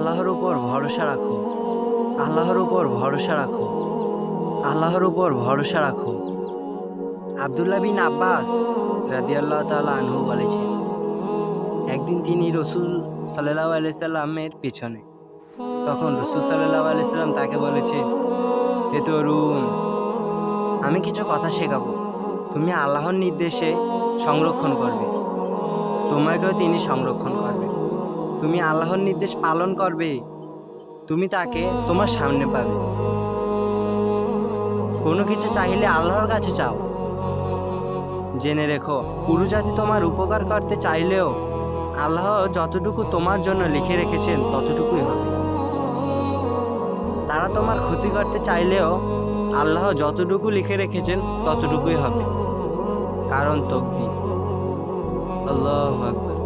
আল্লাহর উপর ভরসা রাখো, আল্লাহর উপর ভরসা রাখো, আল্লাহর উপর ভরসা রাখো। আব্দুল্লাহ বিন আব্বাস রাদিয়াল্লাহু তাআলা আনহু বলেছেন, একদিন তিনি রসুল সাল্লাল্লাহু আলাইহি সাল্লামের পেছনে, তখন রসুল সাল্লাল্লাহু আলাইহি সাল্লাম তাকে বলেছেন, হে তরুণ, আমি কিছু কথা শেখাবো, তুমি আল্লাহর নির্দেশে সংরক্ষণ করবে, তোমাকেও তিনি সংরক্ষণ করবে। তুমি আল্লাহর নির্দেশ পালন করবে, তুমি তাকে তোমার সামনে পাবে। কোনো কিছু চাইলে আল্লাহর কাছে চাও। জেনে রেখো, পুরো জাতি তোমার উপকার করতে চাইলেও আল্লাহ যতটুকু তোমার জন্য লিখে রেখেছেন ততটুকুই হবে। তারা তোমার ক্ষতি করতে চাইলেও আল্লাহ যতটুকু লিখে রেখেছেন ততটুকুই হবে, কারণ তকদীর। আল্লাহু আকবার।